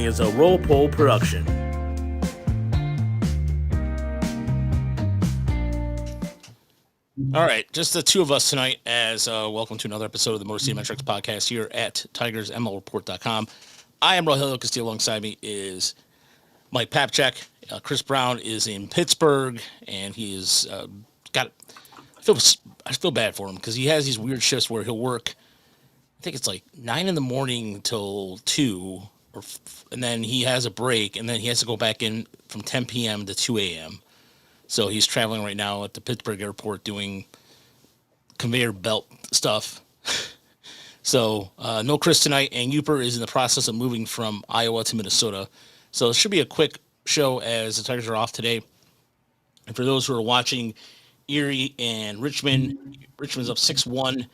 is a Roll Poll production. All right, just the two of us tonight as welcome to another episode of the Motor City Metrics podcast here at TigersMLReport.com. I am Rogelio Castillo. Alongside me is Mike Papchak. Chris Brown is in Pittsburgh, and he is got. I feel bad for him because he has these weird shifts where he'll work. I think it's like 9 a.m. till 2, and then he has a break, and then he has to go back in from 10 p.m. to 2 a.m. So he's traveling right now at the Pittsburgh airport doing conveyor belt stuff. So no Chris tonight, and Uper is in the process of moving from Iowa to Minnesota. So it should be a quick show as the Tigers are off today. And for those who are watching Erie and Richmond, Richmond's up 6-1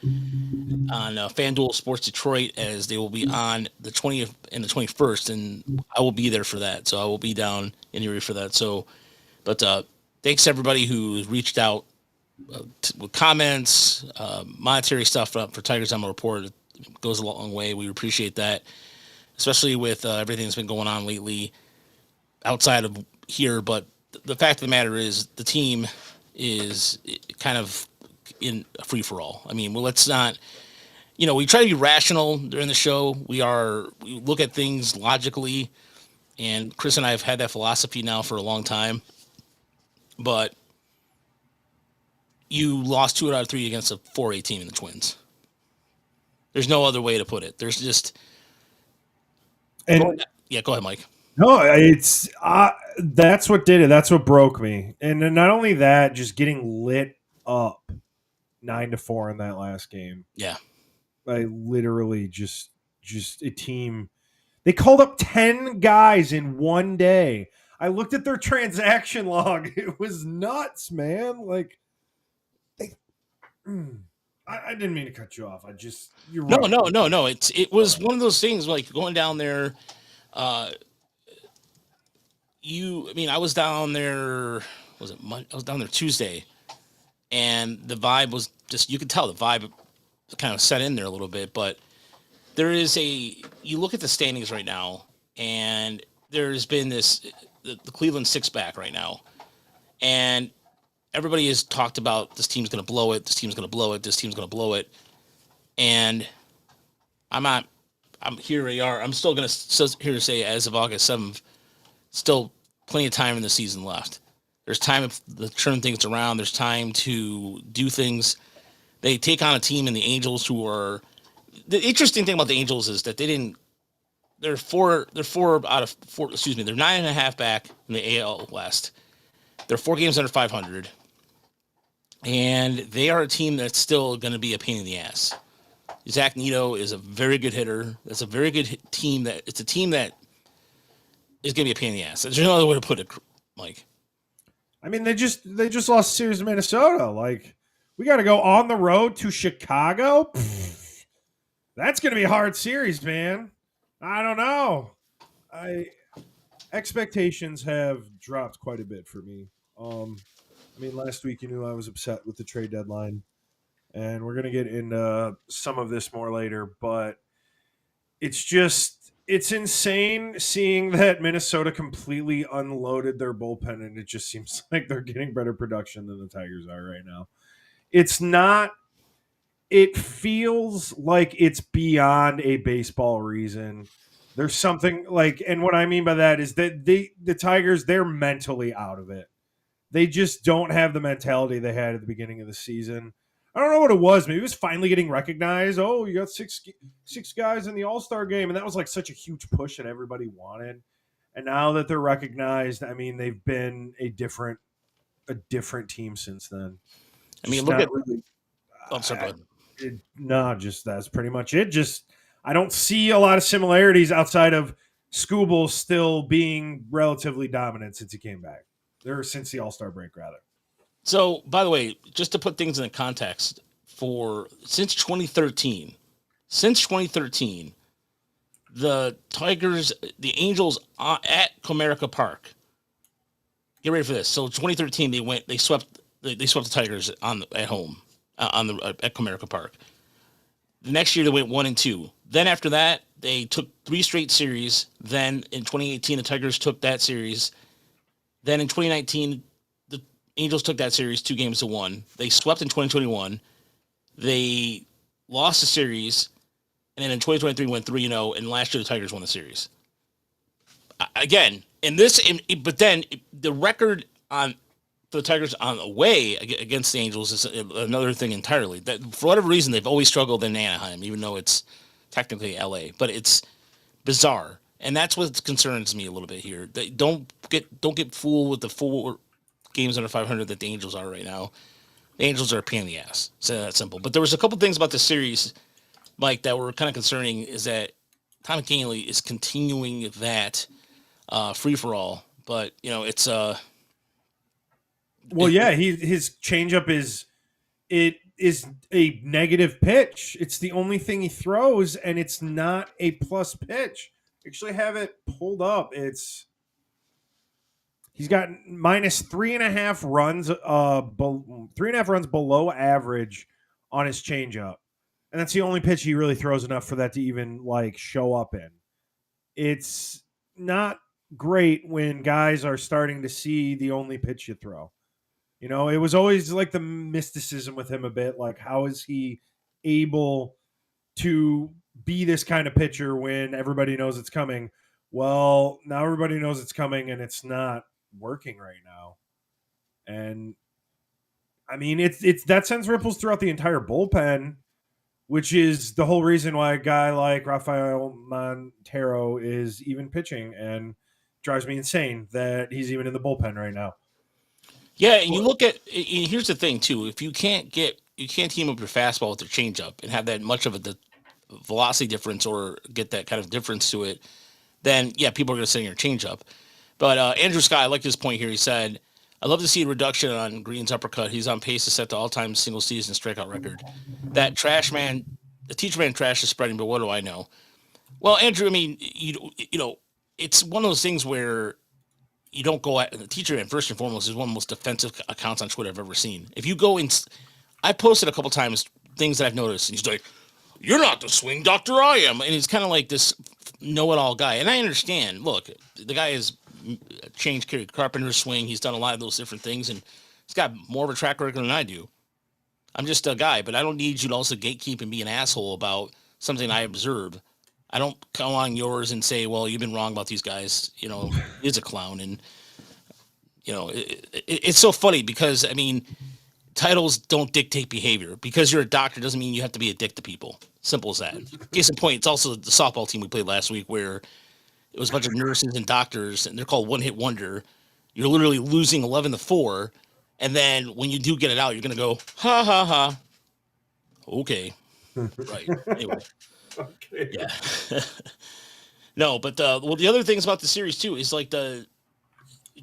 on FanDuel Sports Detroit as they will be on the 20th and the 21st, and I will be there for that. So I will be down in Erie for that. So, but thanks to everybody who reached out with comments, monetary stuff for Tigers ML Report. It goes a long way. We appreciate that, especially with everything that's been going on lately outside of here. But the fact of the matter is the team is kind of in a free-for-all. I mean, well, let's not, we try to be rational during the show. We look at things logically, and Chris and I have had that philosophy now for a long time. But you lost 2 out of 3 against a 4A team in the Twins. There's no other way to put it. There's just, go ahead, Mike. No, it's that's what did it. That's what broke me. And then not only that, just getting lit up 9-4 in that last game. Yeah, I literally just a team. They called up 10 guys in one day. I looked at their transaction log. It was nuts, man. Like, I didn't mean to cut you off. You're right. No. It was one of those things like going down there. I was down there. Was it Monday? I was down there Tuesday, and the vibe was just, you could tell the vibe kind of set in there a little bit. But there is you look at the standings right now, and there's been this the Cleveland 6-back right now, and everybody has talked about this team's going to blow it. This team's going to blow it. This team's going to blow it, and I'm here. I'm still going to here to say as of August 7th. Still plenty of time in the season left. There's time to turn things around. There's time to do things. They take on a team in the Angels who are. The interesting thing about the Angels is that they're 4 out of 4. Excuse me. They're 9.5 back in the AL West. They're 4 games under 500, and they are a team that's still going to be a pain in the ass. Zach Neto is a very good hitter. That's a very good team. It's a team that is going to be a pain in the ass. There's no other way to put it, Mike. I mean, they just lost a series to Minnesota. Like, we got to go on the road to Chicago. That's going to be a hard series, man. I don't know. Expectations have dropped quite a bit for me. Last week you knew I was upset with the trade deadline, and we're going to get into some of this more later, but it's insane seeing that Minnesota completely unloaded their bullpen, and it just seems like they're getting better production than the Tigers are right now. It feels like it's beyond a baseball reason. There's something like, and what I mean by that is that the Tigers, they're mentally out of it. They just don't have the mentality they had at the beginning of the season. I don't know what it was. Maybe it was finally getting recognized. Oh, you got six guys in the All-Star game, and that was like such a huge push that everybody wanted. And now that they're recognized, I mean, they've been a different team since then. I mean, look at really, that's pretty much it. Just I don't see a lot of similarities outside of Skubal still being relatively dominant since he came back. Since the All-Star break, rather. So, by the way, just to put things in context, since 2013, the Tigers, the Angels at Comerica Park. Get ready for this. So, 2013, they swept the Tigers at home at Comerica Park. The next year they went 1-2. Then after that, They took 3 straight series. Then in 2018, the Tigers took that series. Then in 2019, the Angels took that series 2-1. They swept in 2021. They lost the series, and then in 2023 went 3-0. And last year the Tigers won the series. Again, but then the record on for the Tigers on away against the Angels is another thing entirely. That for whatever reason they've always struggled in Anaheim, even though it's technically LA. But it's bizarre, and that's what concerns me a little bit here. They don't get fooled with the 4 games under 500 that the Angels are right now. The Angels are a pain in the ass. Say that simple. But there was a couple things about this series, Mike, that were kind of concerning. Is that Tommy Kahnle is continuing that free for all, but it's well, yeah, his changeup is a negative pitch. It's the only thing he throws, and it's not a plus pitch. Actually, have it pulled up. He's got minus 3.5 runs, 3.5 runs below average on his changeup, and that's the only pitch he really throws enough for that to even like show up in. It's not great when guys are starting to see the only pitch you throw. It was always like the mysticism with him a bit. Like, how is he able to be this kind of pitcher when everybody knows it's coming? Well, now everybody knows it's coming, and it's not working right now. And I mean, it's that sends ripples throughout the entire bullpen, which is the whole reason why a guy like Rafael Montero is even pitching, and drives me insane that he's even in the bullpen right now. Yeah, and you look at here's the thing too. If you can't team up your fastball with your changeup and have that much of the velocity difference or get that kind of difference to it, then yeah, people are going to send your changeup. But Andrew Scott, I like his point here. He said, "I love to see a reduction on Green's uppercut. He's on pace to set the all-time single season strikeout record. That the teacher man trash is spreading, but what do I know?" Well, Andrew, I mean, it's one of those things where you don't go at the teacher man first and foremost is one of the most defensive accounts on Twitter I've ever seen. If you go in, I posted a couple times things that I've noticed, and he's like, "You're not the swing doctor, I am," and he's kind of like this know-it-all guy. And I understand. Look, the guy has changed Kerry Carpenter's swing. He's done a lot of those different things, and he's got more of a track record than I do. I'm just a guy, but I don't need you to also gatekeep and be an asshole about something I observe. I don't come on yours and say, "Well, you've been wrong about these guys." He's a clown, and it's so funny because I mean, titles don't dictate behavior. Because you're a doctor doesn't mean you have to be a dick to people. Simple as that. Case in point, it's also the softball team we played last week where it was a bunch of nurses and doctors, and they're called one-hit wonder. You're literally losing 11-4, and then when you do get it out, you're gonna go, "Ha ha ha." Okay, right. Anyway. Okay. Yeah. No, but the other things about the series too is like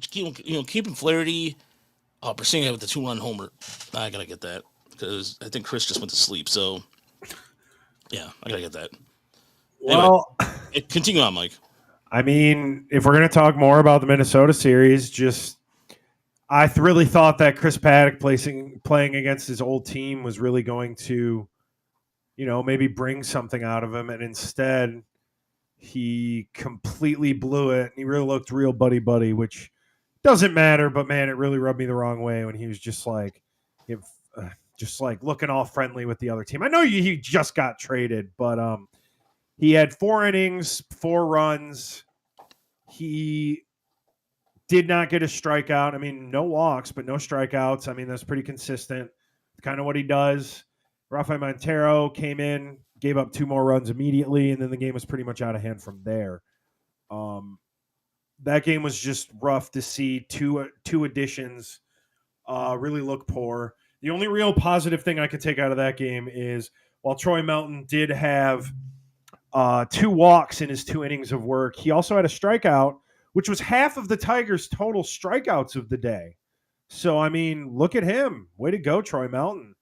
keeping Flaherty. Oh, Bersinga with the 2-run homer. I gotta get that because I think Chris just went to sleep. So yeah, I gotta get that. Well, anyway, continue on, Mike. I mean, if we're gonna talk more about the Minnesota series, I really thought that Chris Paddock playing against his old team was really going to, maybe bring something out of him, and instead he completely blew it. He really looked real buddy, which doesn't matter, but man, it really rubbed me the wrong way when he was just like looking all friendly with the other team. I know he just got traded, but he had 4 innings, 4 runs. He did not get a strikeout. I mean, no walks, but no strikeouts. I mean, that's pretty consistent. Kind of what he does. Rafael Montero came in, gave up 2 more runs immediately, and then the game was pretty much out of hand from there. That game was just rough to see. Two additions really look poor. The only real positive thing I could take out of that game is while Troy Melton did have 2 walks in his 2 innings of work, he also had a strikeout, which was half of the Tigers' total strikeouts of the day. So, I mean, look at him. Way to go, Troy Melton.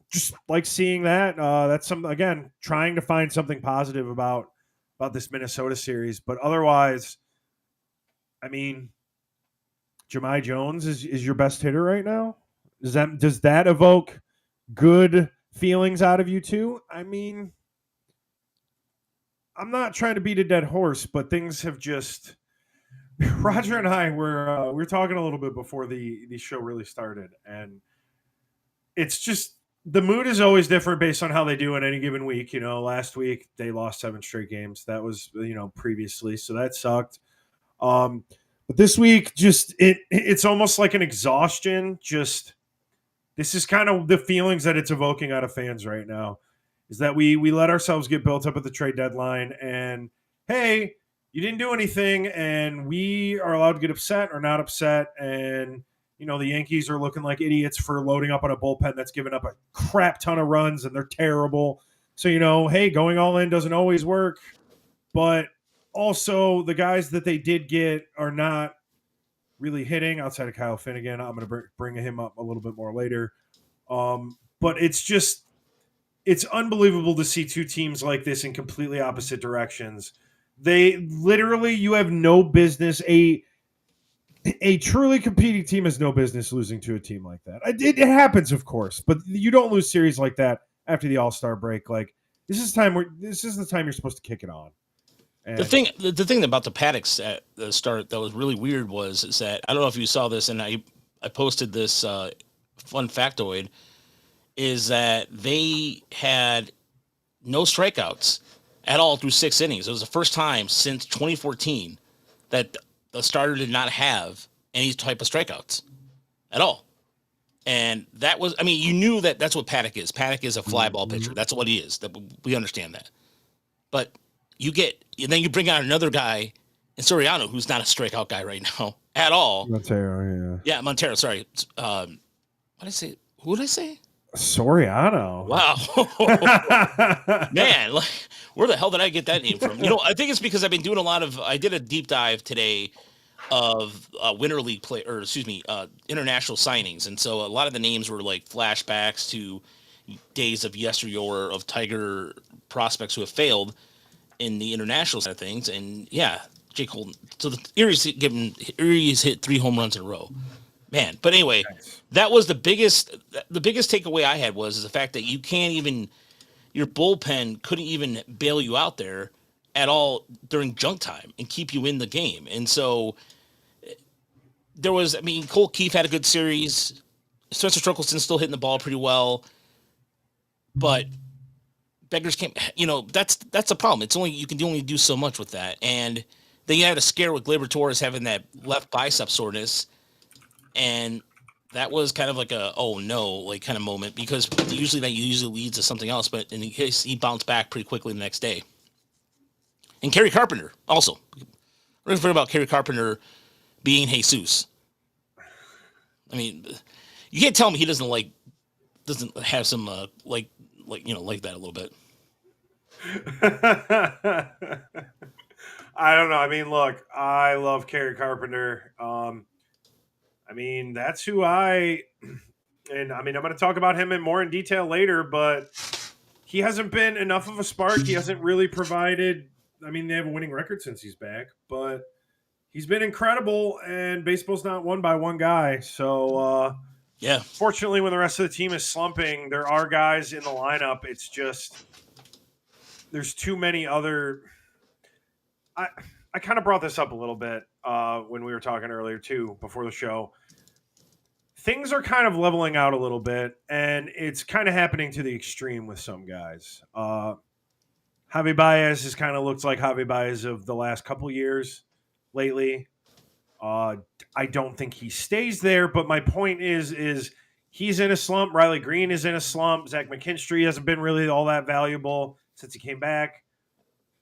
Just like seeing that. That's trying to find something positive about this Minnesota series. But otherwise, I mean, Jahmai Jones is your best hitter right now? Does that evoke good feelings out of you too? I mean, I'm not trying to beat a dead horse, but things have just. Roger and I were we were talking a little bit before the show really started, and it's just the mood is always different based on how they do in any given week. Last week they lost 7 straight games. That was previously, so that sucked. Um, but this week, just it's almost like an exhaustion. Just this is kind of the feelings that it's evoking out of fans right now. Is that we let ourselves get built up at the trade deadline, and hey, you didn't do anything, and we are allowed to get upset or not upset, and the Yankees are looking like idiots for loading up on a bullpen that's given up a crap ton of runs, and they're terrible. So hey, going all in doesn't always work, but also the guys that they did get are not really hitting outside of Kyle Finnegan. I'm going to bring him up a little bit more later. But it's unbelievable to see two teams like this in completely opposite directions. They literally, you have no business. A truly competing team has no business losing to a team like that. It happens, of course, but you don't lose series like that after the All-Star break. Like this is the time you're supposed to kick it on. And the thing about the Paddocks at the start that was really weird is that I don't know if you saw this, and I posted this fun factoid, is that they had no strikeouts at all through 6 innings. It was the first time since 2014 that the starter did not have any type of strikeouts at all. And that was, I mean, you knew that that's what Paddock is. Paddock is a fly ball pitcher. That's what he is. We understand that. But and then you bring out another guy in Soriano, who's not a strikeout guy right now at all. Montero, yeah. Yeah, Montero, sorry. What did I say? Who did I say? Soriano. Wow. Man, where the hell did I get that name from? I think it's because I've been doing I did a deep dive today of Winter League international signings. And so a lot of the names were like flashbacks to days of yesteryear of Tiger prospects who have failed in the international side of things. And yeah, Jake Holden. So the Erie's hit 3 home runs in a row. Man, but anyway, that was the biggest takeaway I had was the fact that your bullpen couldn't even bail you out there at all during junk time and keep you in the game. And so Cole Keefe had a good series. Spencer Torkelson's still hitting the ball pretty well, but beggars can't, that's the problem. You can only do so much with that. And then you had a scare with Gleyber Torres having that left bicep soreness. And that was kind of like a oh no like kind of moment because usually leads to something else, but in case he bounced back pretty quickly the next day. And Kerry Carpenter also. We're going to forget about Kerry Carpenter being Jesus. I mean, you can't tell me he doesn't have some like that a little bit. I don't know. I mean, look, I love Kerry Carpenter. That's who I'm going to talk about him more in detail later, but he hasn't been enough of a spark. He hasn't really provided. They have a winning record since he's back, but he's been incredible, and baseball's not won by one guy. So, yeah. Fortunately, when the rest of the team is slumping, there are guys in the lineup. It's just there's too many other. I kind of brought this up a little bit when we were talking earlier too, before the show. Things are kind of leveling out a little bit, and it's kind of happening to the extreme with some guys. Javi Baez has kind of looked like Javi Baez of the last couple years lately. I don't think he stays there, but my point is he's in a slump. Riley Green is in a slump. Zach McKinstry hasn't been really all that valuable since he came back.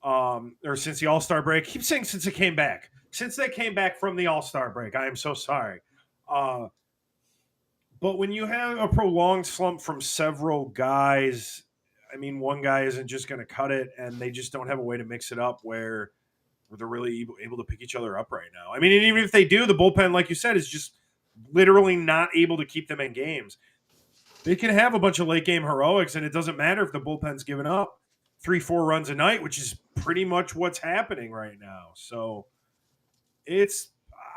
Or since the All-Star break. I keep saying since it came back. Since they came back from the All-Star break. I am so sorry. But when you have a prolonged slump from several guys, one guy isn't just going to cut it, and they just don't have a way to mix it up where they're really able to pick each other up right now. And even if they do, the bullpen, like you said, is just literally not able to keep them in games. They can have a bunch of late-game heroics, and it doesn't matter if the bullpen's given up 3-4 runs a night, which is pretty much what's happening right now. So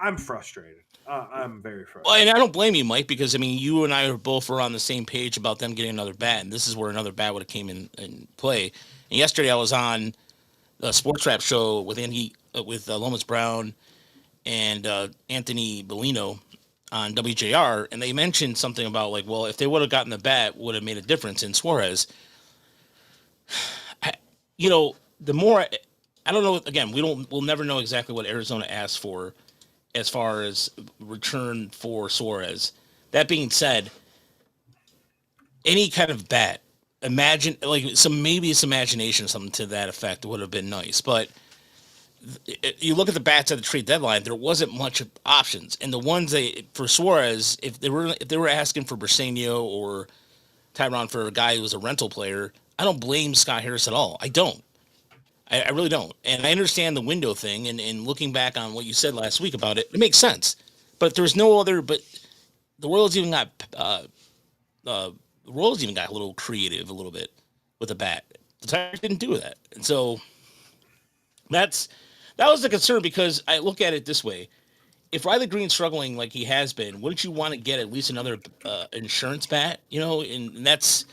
I'm frustrated. I'm very frustrated. Well, and I don't blame you, Mike, because you and I are both on the same page about them getting another bat, and this is where another bat would have came in play. And yesterday I was on Sports Rap show with Lomas Brown and Anthony Bellino on WJR, and they mentioned something about like, well, if they would have gotten the bat, would have made a difference in Suarez. The more I don't know. Again, we'll never know exactly what Arizona asked for as far as return for Suarez. That being said, any kind of bat, imagine like maybe some imagination, something to that effect would have been nice. But you look at the bats at the trade deadline, there wasn't much options, and the ones for Suarez, if they were asking for Briseño or Tyron for a guy who was a rental player, I don't blame Scott Harris at all. I don't. I really don't. And I understand the window thing, and looking back on what you said last week about it, it makes sense. But there's no other. But the Royals even got a little creative a little bit with the bat. The Tigers didn't do that, and so that was the concern, because I look at it this way: if Riley Green's struggling like he has been, wouldn't you want to get at least another insurance bat? And that's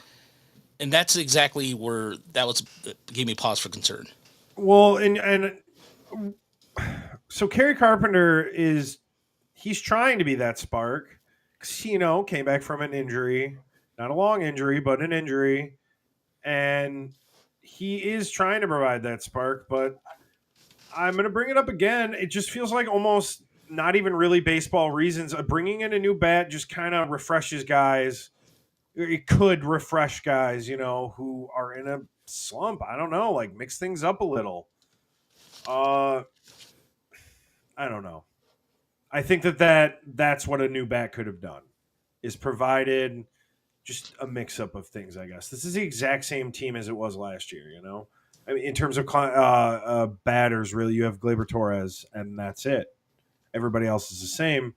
exactly where that gave me pause for concern. Well, and so Kerry Carpenter he's trying to be that spark, because came back from an injury, not a long injury, but an injury, and he is trying to provide that spark. But I'm going to bring it up again. It just feels like almost not even really baseball reasons. Bringing in a new bat just kind of refreshes guys. It could refresh guys, who are in a slump. I don't know, like mix things up a little. I don't know. I think that's what a new bat could have done, is provided just a mix up of things. I guess this is the exact same team as it was last year. I mean, in terms of batters, really, you have Gleyber Torres, and that's it. Everybody else is the same.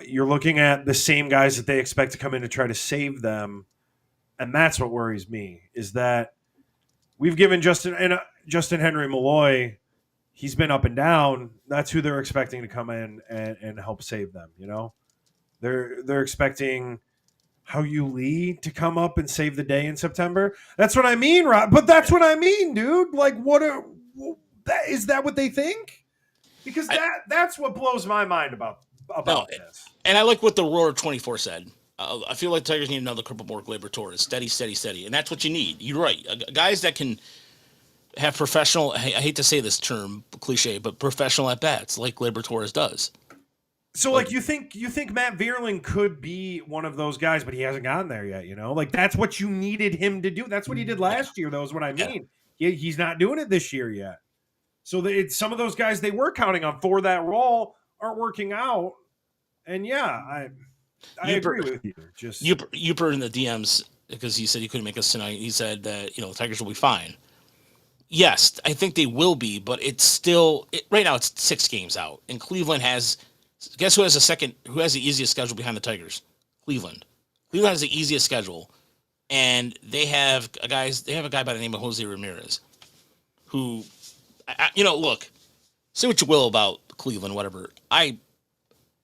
You're looking at the same guys that they expect to come in to try to save them, and that's what worries me, is that we've given Justin Henry Malloy. He's been up and down. That's who they're expecting to come in and help save them. They're expecting Hao-Yu Lee to come up and save the day in September. That's what I mean, Rob. But that's what I mean, dude. Like, is that what they think? Because that's what blows my mind about this. And I like what the Roar 24 said. I feel like Tigers need another cripple more Gleyber Torres. Steady, steady, steady. And that's what you need. You're right. Guys that can have professional, I hate to say this term, cliche, but professional at bats like Gleyber Torres does. So, like, you think Matt Vierling could be one of those guys, but he hasn't gotten there yet, Like, that's what you needed him to do. That's what he did last year, though, is what I mean. Yeah. He's not doing it this year yet. So, some of those guys they were counting on for that role aren't working out. And, yeah, I agree with you. Just Uper in the DMs, because he said he couldn't make us tonight, he said that, the Tigers will be fine. Yes, I think they will be, but it's still right now. It's 6 games out, and Cleveland has. Guess who has the easiest schedule behind the Tigers? Cleveland. Cleveland has the easiest schedule, and they have a guy by the name of Jose Ramirez, who, look, say what you will about Cleveland, whatever. I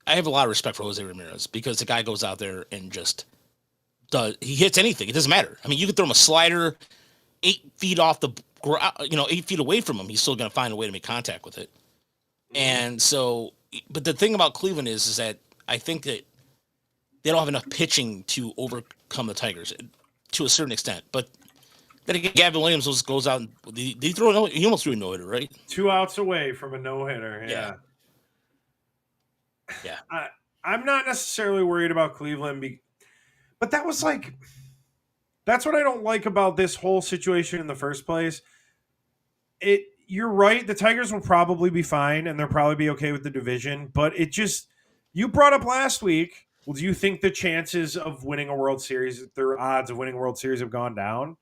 have a lot of respect for Jose Ramirez, because the guy goes out there and just he hits anything. It doesn't matter. I mean, you could throw him a slider 8 feet off the 8 feet away from him, he's still going to find a way to make contact with it. And so, but the thing about Cleveland is that I think that they don't have enough pitching to overcome the Tigers to a certain extent. But then again, Gavin Williams goes out and he almost threw a no-hitter, right? 2 outs away from a no-hitter. Yeah. I'm not necessarily worried about Cleveland, but that's what I don't like about this whole situation in the first place. You're right. The Tigers will probably be fine, and they'll probably be okay with the division. But you brought up last week. Well, do you think the chances of winning a World Series, their odds of winning a World Series, have gone down?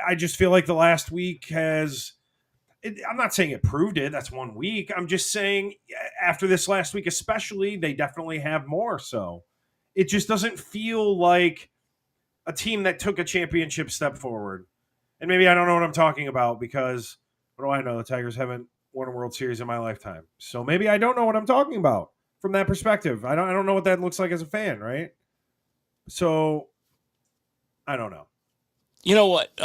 I just feel like the last week I'm not saying it proved it. That's 1 week. I'm just saying after this last week, especially, they definitely have more. So it just doesn't feel like a team that took a championship step forward. And maybe I don't know what I'm talking about, because what do I know? The Tigers haven't won a World Series in my lifetime. So maybe I don't know what I'm talking about from that perspective. I don't know what that looks like as a fan, right? So I don't know. You know what?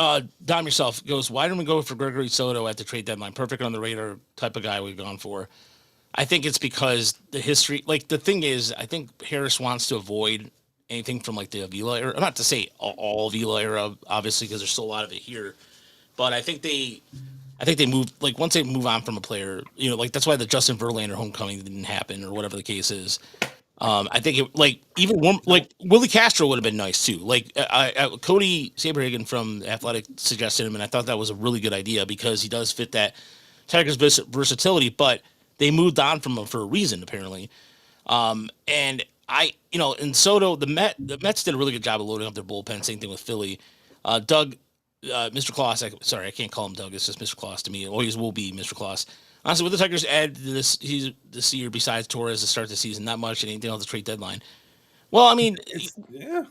Dom yourself goes, why didn't we go for Gregory Soto at the trade deadline? Perfect on the radar type of guy we've gone for. I think it's because the history, like the thing is, I think Harris wants to avoid anything from like the Avila era. Not to say all Avila era, obviously, because there's still a lot of it here. But I think they move like once they move on from a player, like that's why the Justin Verlander homecoming didn't happen or whatever the case is. I think it like even one like Willie Castro would have been nice too. Like Cody Saberhagen from Athletic suggested him, and I thought that was a really good idea because he does fit that Tigers versatility. But they moved on from him for a reason apparently. And in Soto, the Mets did a really good job of loading up their bullpen. Same thing with Philly. Doug, Mr. Kloss. Sorry, I can't call him Doug. It's just Mr. Kloss to me. It always will be Mr. Kloss. Honestly, what the Tigers add this year besides Torres to start the season, not much, and anything else the trade deadline. Well, I mean,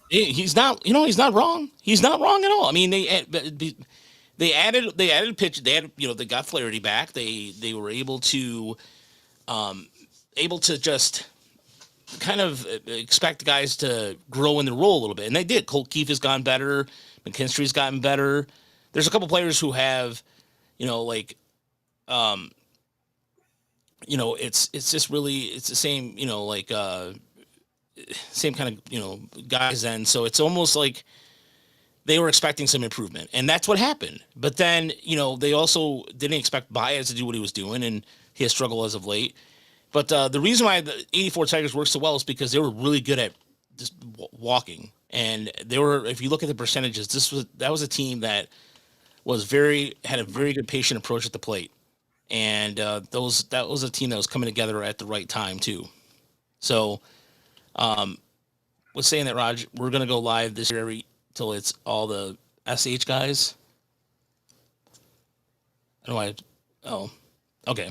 he's not. He's not wrong. He's not wrong at all. I mean, they added pitch. They had they got Flaherty back. They were able to just kind of expect guys to grow in their role a little bit, and they did. Colt Keefe has gotten better. McKinstry's gotten better. There's a couple players who have, it's just really it's the same, same kind of guys. Then so it's almost like they were expecting some improvement, and that's what happened. But then they also didn't expect Baez to do what he was doing, and he has struggled as of late. But the reason why the '84 Tigers worked so well is because they were really good at just walking, and they were. If you look at the percentages, that was a team that had a very good patient approach at the plate, and that was a team that was coming together at the right time too. So, was saying that, Raj, we're gonna go live this year till it's all the SH guys. I don't know why. Oh, okay.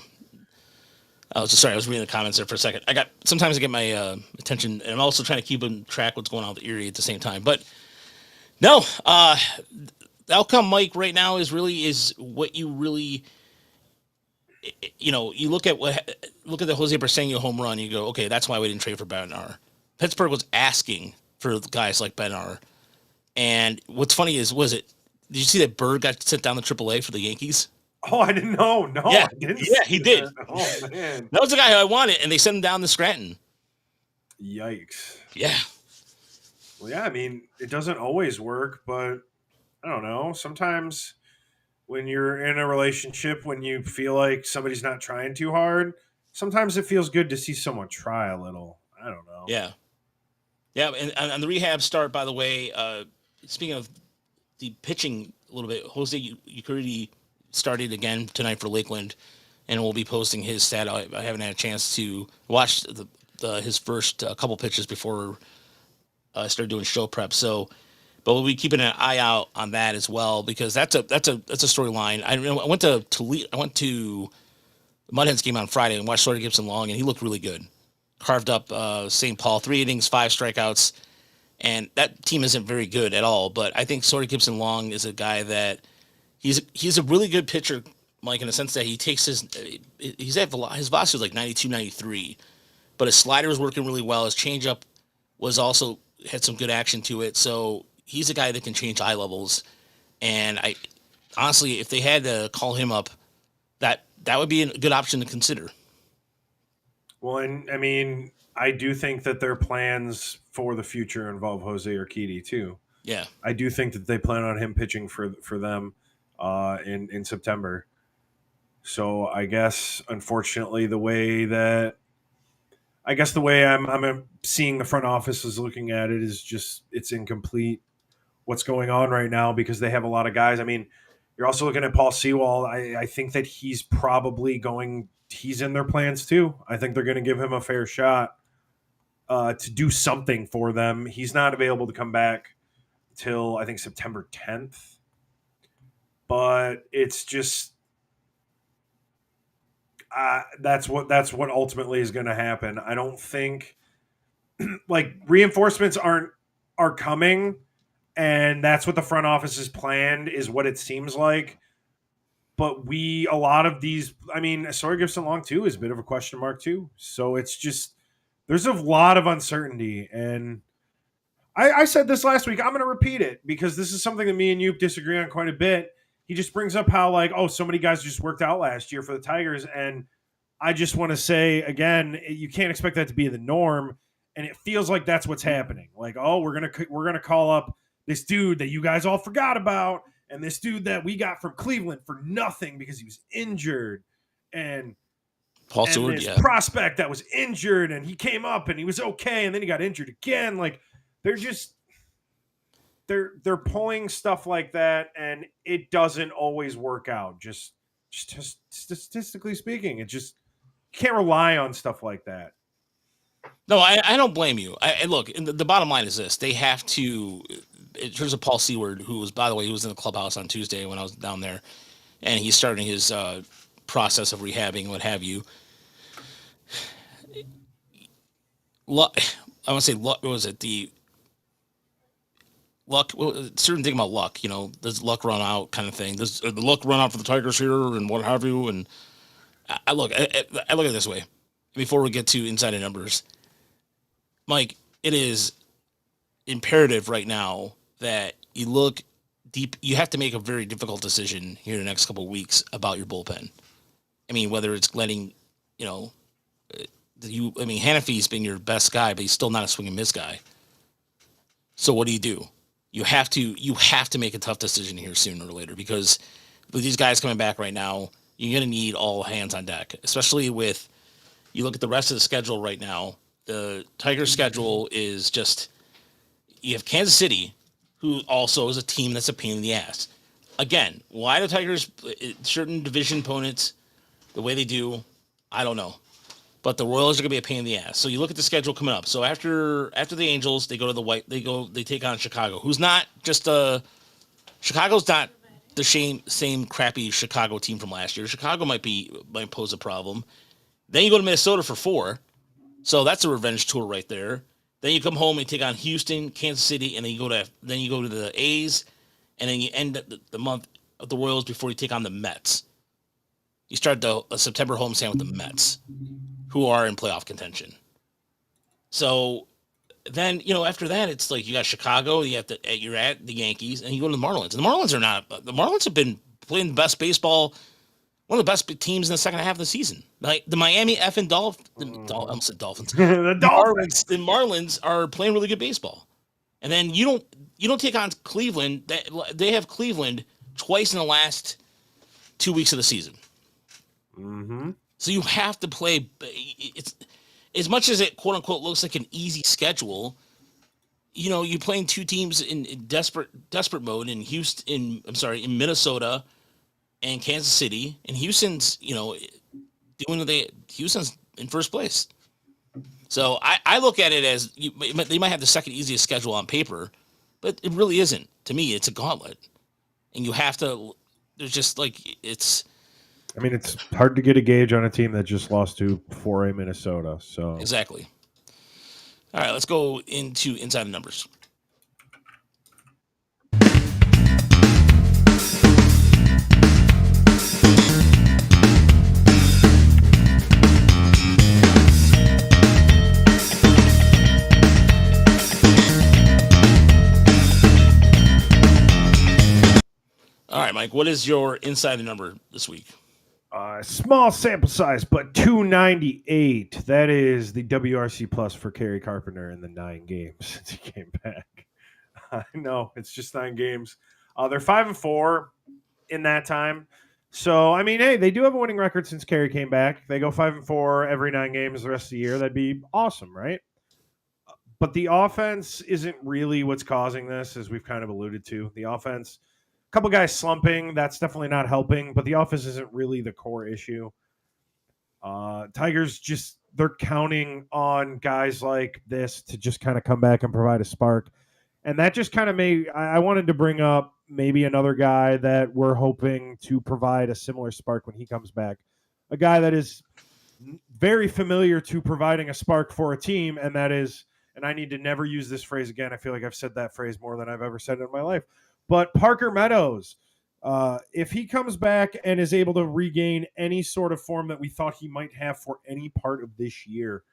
I was just sorry. I was reading the comments there for a second. Sometimes I get my attention, and I'm also trying to keep in track what's going on with Erie at the same time. But no, the outcome, Mike, right now is what you really, you look at the Jose Briseño home run. You go, okay, that's why we didn't trade for Bednar. Pittsburgh was asking for guys like Bednar, and what's funny is, did you see that Bird got sent down to AAA for the Yankees? Oh, I didn't know. No, yeah, I didn't. Yeah, he did. Oh man, that was the guy who I wanted, and they sent him down to Scranton. Yikes. Yeah. Well, yeah. I mean, it doesn't always work, but I don't know. Sometimes when you're in a relationship, when you feel like somebody's not trying too hard, sometimes it feels good to see someone try a little. I don't know. Yeah. Yeah, and on the rehab start, by the way, speaking of the pitching a little bit, Jose Urquidy started again tonight for Lakeland, and we'll be posting his stat. I haven't had a chance to watch his first couple pitches before I started doing show prep. So, but we'll be keeping an eye out on that as well because that's a storyline. I went to the Mudhens game on Friday and watched Sawyer Gipson Long, and he looked really good. Carved up St. Paul, 3 innings, 5 strikeouts, and that team isn't very good at all. But I think Sawyer Gipson Long is a guy that he's a really good pitcher, Mike, in the sense that he takes his velocity was like 92, 93, but his slider was working really well. His changeup was also had some good action to it. So he's a guy that can change eye levels. And I honestly, if they had to call him up, that would be a good option to consider. Well, and I mean, I do think that their plans for the future involve Jose Urquidy too. Yeah, I do think that they plan on him pitching for them in September. So I guess, unfortunately, the way I'm seeing the front office is looking at it is just it's incomplete. What's going on right now because they have a lot of guys. I mean, you're also looking at Paul Sewald. I think that he's probably he's in their plans too. I think they're going to give him a fair shot to do something for them. He's not available to come back till I think September 10th. But it's just that's what ultimately is going to happen. I don't think like reinforcements are coming, and that's what the front office has planned. Is what it seems like. But a lot of these, I mean, Sawyer Gipson Long too is a bit of a question mark too. So it's just there's a lot of uncertainty, and I said this last week. I'm going to repeat it because this is something that me and you disagree on quite a bit. He just brings up how, like, oh, so many guys just worked out last year for the Tigers. And I just want to say, again, you can't expect that to be the norm. And it feels like that's what's happening. Like, oh, we're gonna call up this dude that you guys all forgot about, and this dude that we got from Cleveland for nothing because he was injured, and Paul Seward, this prospect that was injured, and he came up and he was okay, and then he got injured again. Like, they're pulling stuff like that, and it doesn't always work out. Just statistically speaking, it just can't rely on stuff like that. No, I don't blame you. Look, the bottom line is this: they have to. In terms of Paul Seward, who was, by the way, he was in the clubhouse on Tuesday when I was down there, and he's starting his process of rehabbing, what have you. Luck, I want to say luck. What was it? The luck. Certain thing about luck. You know, does luck run out, kind of thing. Does the luck run out for the Tigers here, and what have you? And I look at it this way. Before we get to inside the numbers, Mike, it is imperative right now that you look deep. You have to make a very difficult decision here in the next couple of weeks about your bullpen. I mean, whether it's letting, Hanafy's been your best guy, but he's still not a swing and miss guy. So what do? You have to make a tough decision here sooner or later, because with these guys coming back right now, you're going to need all hands on deck, especially with, you look at the rest of the schedule right now. The Tigers schedule is just, you have Kansas City, who also is a team that's a pain in the ass. Again, why the Tigers, certain division opponents, the way they do, I don't know. But the Royals are going to be a pain in the ass. So you look at the schedule coming up. So after the Angels, they go to they take on Chicago, who's not just Chicago's not the same crappy Chicago team from last year. Chicago might pose a problem. Then you go to Minnesota for 4. So that's a revenge tour right there. Then you come home and take on Houston, Kansas City, and then you go to the A's, and then you end the month of the Royals before you take on the Mets. You start the September homestand with the Mets, who are in playoff contention. So then, after that, it's like you got Chicago, you're at the Yankees, and you go to the Marlins. And the Marlins have been playing the best baseball, one of the best teams in the second half of the season. Like the Miami effing Dolphins. Dolphins. The Marlins are playing really good baseball. And then you don't take on Cleveland. They have Cleveland twice in the last 2 weeks of the season. Mm-hmm. So you have to play. It's as much as it quote unquote looks like an easy schedule. You're playing two teams in desperate mode in in Minnesota and Kansas City, and Houston's Houston's in first place. So I look at it as they might have the second easiest schedule on paper, but it really isn't. To me, it's a gauntlet, and you have to. There's just it's. I mean, it's hard to get a gauge on a team that just lost to 4A Minnesota. So exactly. All right, let's go into inside the numbers. All right, Mike, what is your inside the number this week? Small sample size, but 298. That is the WRC plus for Kerry Carpenter in the 9 games since he came back. I know it's just 9 games. They're 5-4 in that time. So, I mean, hey, they do have a winning record since Kerry came back. They go 5-4 every 9 games the rest of the year. That'd be awesome, right? But the offense isn't really what's causing this, as we've kind of alluded to. The offense, a couple guys slumping, that's definitely not helping, but the offense isn't really the core issue. Tigers they're counting on guys like this to just kind of come back and provide a spark. And that just kind of I wanted to bring up maybe another guy that we're hoping to provide a similar spark when he comes back. A guy that is very familiar to providing a spark for a team, and that is, and I need to never use this phrase again. I feel like I've said that phrase more than I've ever said it in my life. But Parker Meadows, if he comes back and is able to regain any sort of form that we thought he might have for any part of this year,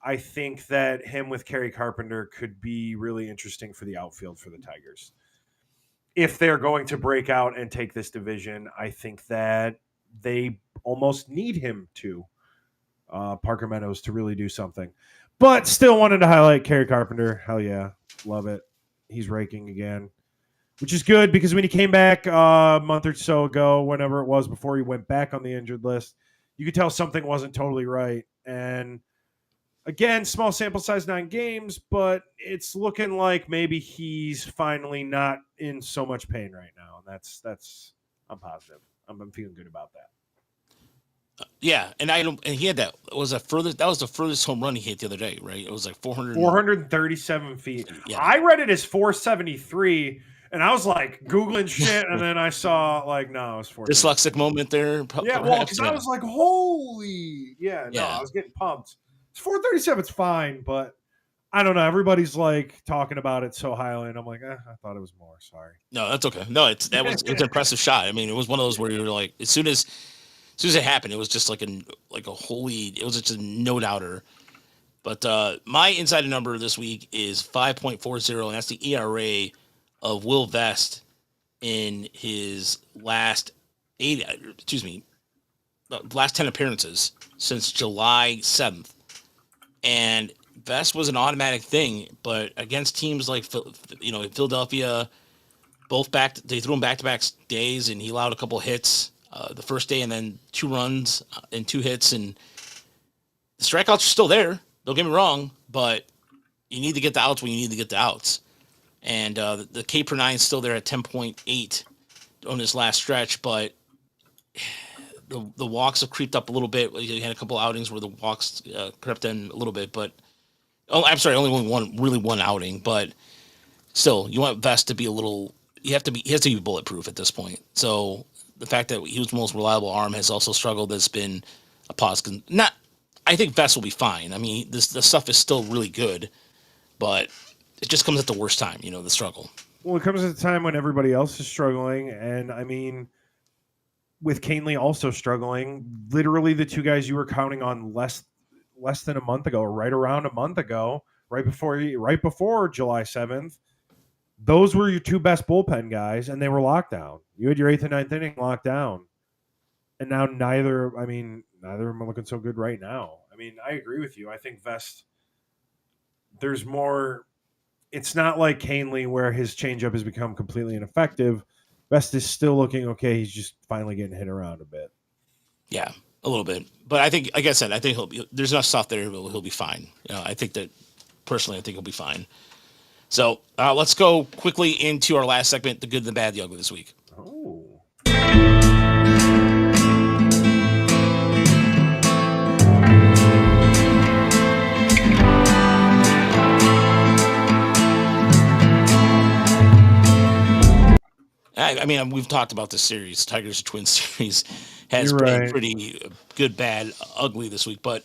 I think that him with Kerry Carpenter could be really interesting for the outfield for the Tigers. If they're going to break out and take this division, I think that they almost need him to, Parker Meadows, to really do something. But still wanted to highlight Kerry Carpenter. Hell yeah. Love it. He's raking again, which is good because when he came back a month or so ago, whenever it was before he went back on the injured list, you could tell something wasn't totally right. And again, small sample size, 9 games, but it's looking like maybe he's finally not in so much pain right now. And that's I'm positive. I'm feeling good about that. Yeah, and I don't. And he had that was a furthest. That was the furthest home run he hit the other day, right? It was like 437 feet. Yeah. I read it as 473, and I was like Googling shit, and then I saw like no, it was 4. Dyslexic moment there. Yeah, well, because I was like, holy, yeah, no, Yeah. I was getting pumped. It's 437. It's fine, but I don't know. Everybody's like talking about it so highly, and I'm like, I thought it was more. Sorry. No, that's okay. No, it's an impressive shot. I mean, it was one of those where you were like, as soon as it happened, it was just like a holy. It was just a no doubter. But my insider number this week is 5.40, and that's the ERA of Will Vest in his last last 10 appearances since July 7th. And Vest was an automatic thing, but against teams like Philadelphia, they threw him back-to-back days, and he allowed a couple hits the first day, and then 2 runs and 2 hits, and the strikeouts are still there. Don't get me wrong, but you need to get the outs when you need to get the outs. And the K per 9 is still there at 10.8 on this last stretch, but the walks have creeped up a little bit. He had a couple outings where the walks crept in a little bit, but I'm sorry, only one outing, but still, you want Vest to be a little. He has to be bulletproof at this point. So the fact that he was the most reliable arm has also struggled. Has been a pause. I think Vest will be fine. I mean, the stuff is still really good, but it just comes at the worst time. The struggle. Well, it comes at a time when everybody else is struggling, and I mean, with Canely also struggling, literally the 2 guys you were counting on less than a month ago, or right around a month ago, right before July 7th, those were your 2 best bullpen guys, and they were locked down. You had your 8th and 9th inning locked down, and now neither of them are looking so good right now. I mean, I agree with you. I think Vest, there's more. It's not like Canely where his changeup has become completely ineffective. Vest is still looking okay. He's just finally getting hit around a bit. Yeah, a little bit. But I think, like I said, there's enough stuff there. He'll be fine. I think that personally, I think he'll be fine. So let's go quickly into our last segment, the good, the bad, the ugly this week. Oh. I mean, we've talked about this series. Tigers Twins series has You're been right. pretty good, bad, ugly this week. But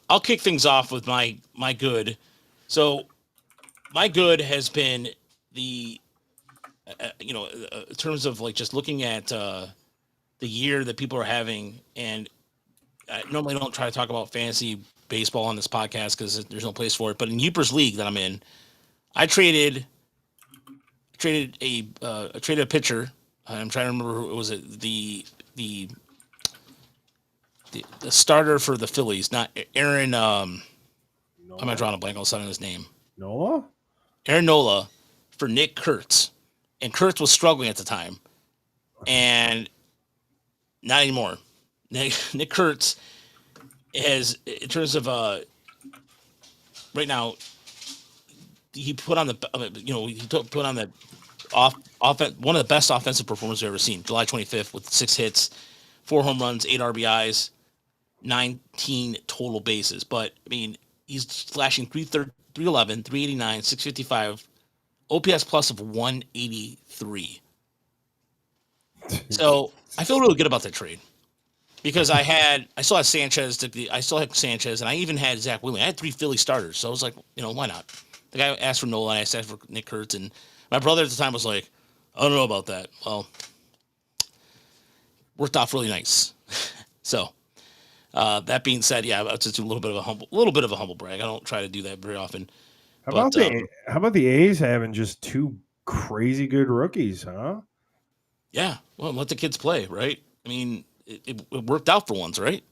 I'll kick things off with my good. So my good has been the, in terms of like just looking at the year that people are having. And I normally don't try to talk about fantasy baseball on this podcast because there's no place for it. But in Yeepers League that I'm in, I traded a pitcher. I'm trying to remember who was it. The starter for the Phillies, not Aaron. I'm not drawing a blank on his name. Nola? Aaron Nola for Nick Kurtz, and Kurtz was struggling at the time, and not anymore. Nick Kurtz has, in terms of right now, he put on the put on the one of the best offensive performances I've ever seen. July 25th with 6 hits, 4 home runs, 8 RBIs, 19 total bases. But I mean, he's slashing 311, 389, 655, OPS plus of 183. So I feel really good about that trade because I still had Sanchez, and I even had Zach Wheeling. I had 3 Philly starters, so I was like, why not? The guy asked for Nola, and I asked for Nick Kurtz, and my brother at the time was like, I don't know about that. Well, worked out really nice. So That being said, yeah, I'll just do a little bit of a humble brag. I don't try to do that very often. How But about the A's having just two crazy good rookies, huh? yeah, well, let the kids play, right? I mean, it worked out for once, right?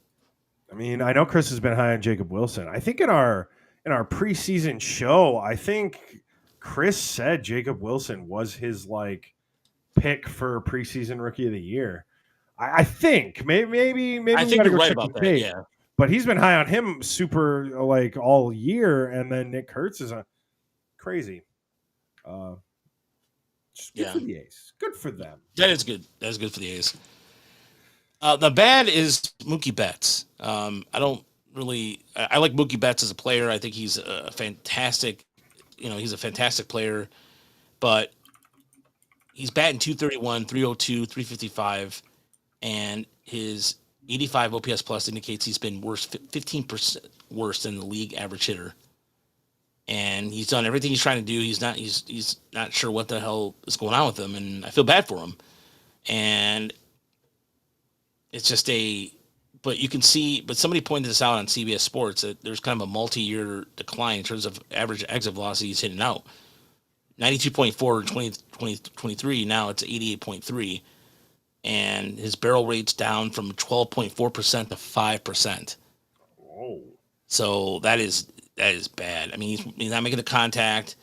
I mean, I know Chris has been high on Jacob Wilson. I think in our preseason show, I think Chris said Jacob Wilson was his like pick for preseason rookie of the year. I think maybe I we think got to you're go right check about the that. tape. Yeah, But he's been high on him super like all year, and then Nick Kurtz is a crazy. Just good yeah, for the A's. Good for them. that is good. That is good for the A's. The bad is Mookie Betts. I don't really. I like Mookie Betts as a player. I think he's a fantastic. He's a fantastic player, but he's batting 231, 302, 355, and his 85 OPS plus indicates he's been 15% worse than the league average hitter. And he's done everything he's trying to do. He's not sure what the hell is going on with him, and I feel bad for him. And it's just but you can see, but somebody pointed this out on CBS Sports that there's kind of a multi-year decline in terms of average exit velocity he's hitting out. 92.4 in 2023, now it's 88.3. And his barrel rate's down from 12.4% to 5%. Whoa. So that is bad. I mean, he's not making the contact.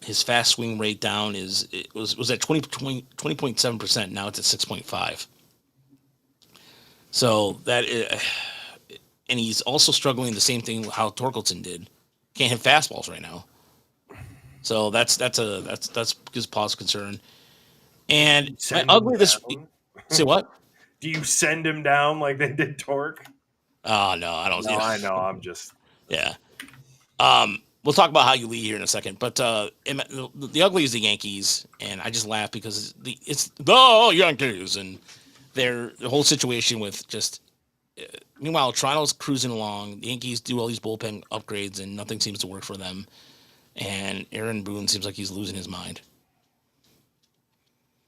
His fast swing rate down was at 20.7%. Now it's at 6.5. So and he's also struggling the same thing how Torkelson did. Can't hit fastballs right now. So that's gives pause concern. And ugly this week. Say what? Do you send him down like they did Torque? Oh no, I don't. No, I know. I'm just yeah. We'll talk about how you lead here in a second, but the ugly is the Yankees, and I just laugh because it's the Yankees and the whole situation with just. Meanwhile, Toronto's cruising along. The Yankees do all these bullpen upgrades, and nothing seems to work for them. And Aaron Boone seems like he's losing his mind.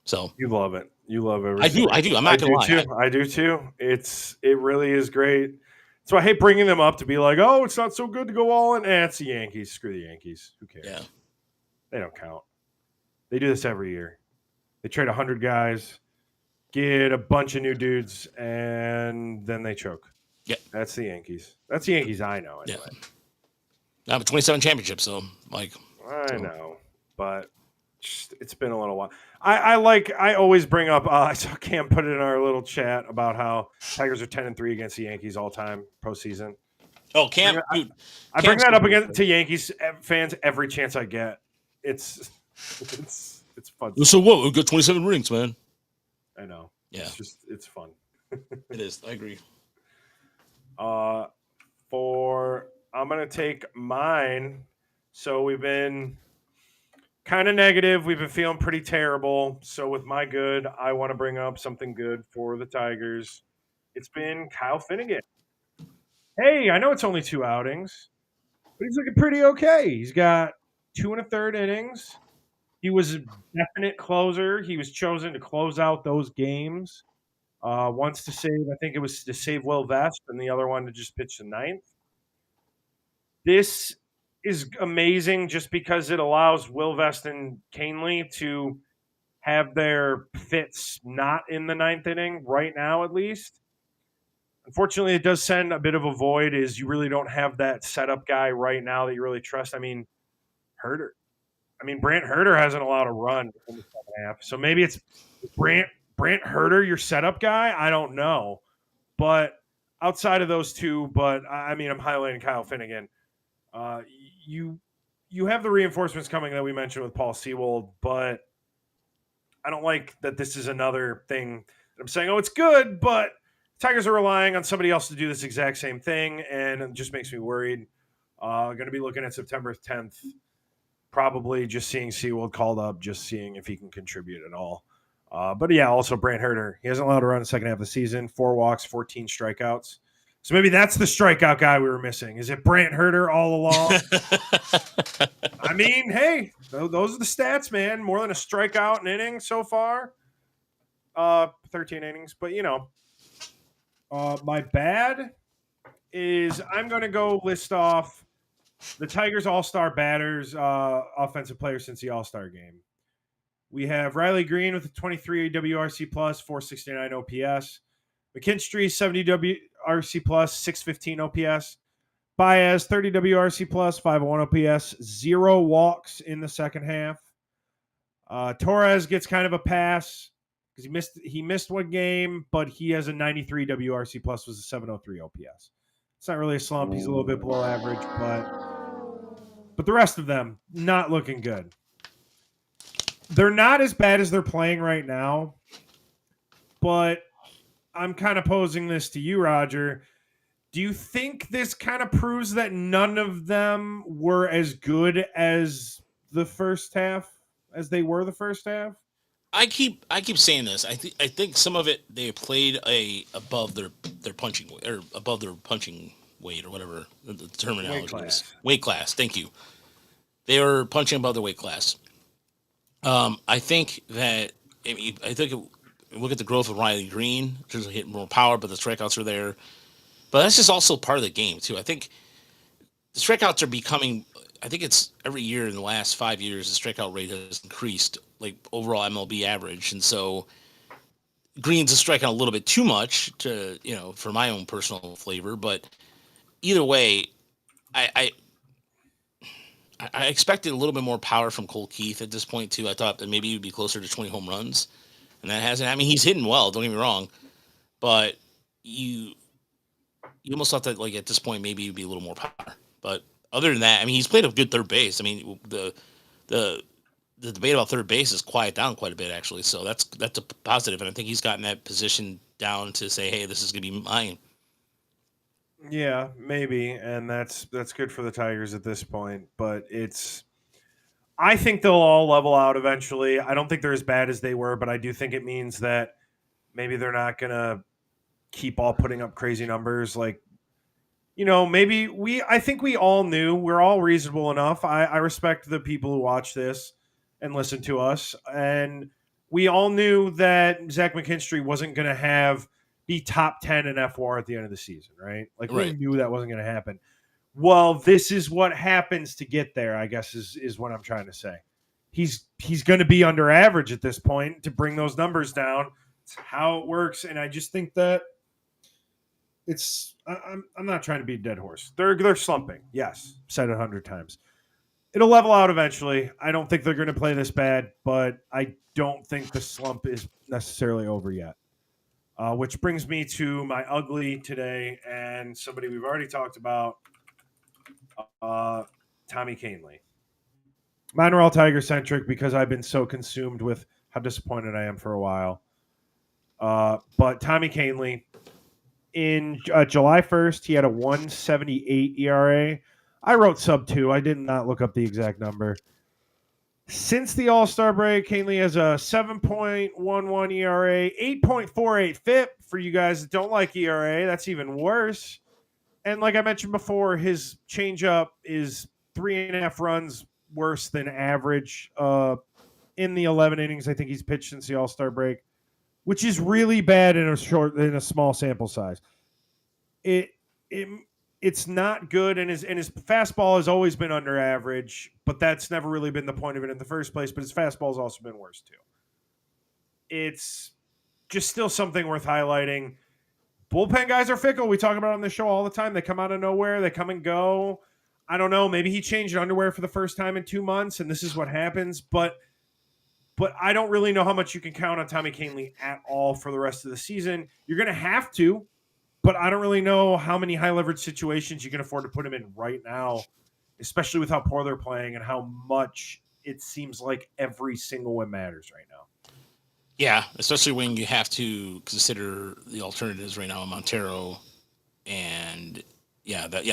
So you love it. You love everything. I do. I'm not gonna lie. I do too. It really is great. So I hate bringing them up to be like, oh, it's not so good to go all in. It's the Yankees. Screw the Yankees. Who cares? Yeah. They don't count. They do this every year. They trade 100 guys, get a bunch of new dudes, and then they choke. Yeah. That's the Yankees. That's the Yankees I know anyway. Yeah. I have a 27 championship, so like. I know, but it's been a little while. I always bring up. I saw Cam put it in our little chat about how Tigers are 10-3 against the Yankees all time postseason. Oh, Cam, dude! I bring that up again to Yankees fans every chance I get. It's fun. So what? We've got 27 rings, man. I know. Yeah, it's fun. It is. I agree. I'm gonna take mine. So we've been kind of negative. We've been feeling pretty terrible. So with my good, I want to bring up something good for the Tigers. It's been Kyle Finnegan. Hey, I know it's only 2 outings, but he's looking pretty okay. He's got 2 1/3 innings. He was a definite closer. He was chosen to close out those games. Once to save, I think it was to save Will Vest, and the other one to just pitch the 9th. This is amazing just because it allows Will Vest and Canely to have their fits not in the 9th inning right now, at least. Unfortunately, it does send a bit of a void is you really don't have that setup guy right now that you really trust. I mean, Brant Herter hasn't allowed a run in the second half. So maybe it's Brant Herter, your setup guy. I don't know. But outside of those two, I'm highlighting Kyle Finnegan. You have the reinforcements coming that we mentioned with Paul Sewald, but I don't like that this is another thing that I'm saying, oh, it's good, but Tigers are relying on somebody else to do this exact same thing, and it just makes me worried. Going to be looking at September 10th, probably just seeing Sewald called up, just seeing if he can contribute at all. But yeah, also Brant Herter. He hasn't allowed to run the second half of the season. 4 walks, 14 strikeouts. So maybe that's the strikeout guy we were missing. Is it Brant Herter all along? I mean, hey, those are the stats, man. More than a strikeout an inning so far. 13 innings, but My bad is I'm going to go list off the Tigers All-Star batters, offensive players since the All-Star game. We have Riley Green with a 23 WRC plus, 469 OPS. McKinstry, 70 WRC plus, 615 OPS. Baez, 30 WRC plus, 501 OPS. 0 walks in the second half. Torres gets kind of a pass because he missed one game, but he has a 93 WRC plus, was a 703 OPS. It's not really a slump. He's a little bit below average, but the rest of them not looking good. They're not as bad as they're playing right now, but I'm kind of posing this to you, Roger. Do you think this kind of proves that none of them were as good as the first half as they were the first half? I keep saying this. I think some of it they played above their punching or above their punching weight or whatever the terminology is. Weight class. Thank you. They were punching above their weight class. I think that look at the growth of Riley Green, in terms of hitting more power, but the strikeouts are there. But that's just also part of the game too. I think the strikeouts are becoming. I think it's every year in the last 5 years the strikeout rate has increased, like overall MLB average, and so Green's a strikeout a little bit too much to for my own personal flavor. But either way, I expected a little bit more power from Cole Keith at this point too. I thought that maybe he'd be closer to 20 home runs, and that hasn't. I mean, he's hitting well. Don't get me wrong, but you almost thought that like at this point maybe he'd be a little more power. But other than that, I mean, he's played a good third base. I mean, the debate about third base has quieted down quite a bit actually. So that's a positive, and I think he's gotten that position down to say, hey, this is gonna be mine. Yeah, maybe, and that's good for the Tigers at this point. But I think they'll all level out eventually. I don't think they're as bad as they were, but I do think it means that maybe they're not gonna keep all putting up crazy numbers. Like, maybe I think we all knew, we're all reasonable enough. I respect the people who watch this and listen to us, and we all knew that Zach McKinstry wasn't going to be top 10 in FWAR at the end of the season, right? Like, we knew that wasn't going to happen. Well, this is what happens to get there, I guess, is what I'm trying to say. He's going to be under average at this point to bring those numbers down. It's how it works, and I just think that I'm not trying to be a dead horse. They're slumping. Yes, said 100 times. It'll level out eventually. I don't think they're going to play this bad, but I don't think the slump is necessarily over yet. Which brings me to my ugly today, and somebody we've already talked about, Tommy Kahnle. Mine are all Tiger-centric because I've been so consumed with how disappointed I am for a while. But Tommy Kahnle, in July 1st, he had a 1.78 ERA. I wrote sub 2. I did not look up the exact number. Since the All-Star break, Kahnle has a 7.11 ERA, 8.48 FIP. For you guys that don't like ERA, that's even worse. And like I mentioned before, his changeup is 3.5 runs worse than average in the 11 innings I think he's pitched since the All-Star break, which is really bad in a small sample size. It's not good, and his fastball has always been under average, but that's never really been the point of it in the first place. But his fastball has also been worse too. It's just still something worth highlighting. Bullpen guys are fickle. We talk about it on the show all the time. They come out of nowhere. They come and go. I don't know. Maybe he changed underwear for the first time in 2 months, and this is what happens. But I don't really know how much you can count on Tommy Kahnle at all for the rest of the season. You're going to have to, but I don't really know how many high-leverage situations you can afford to put him in right now, especially with how poor they're playing and how much it seems like every single one matters right now. Yeah, especially when you have to consider the alternatives right now in Montero. And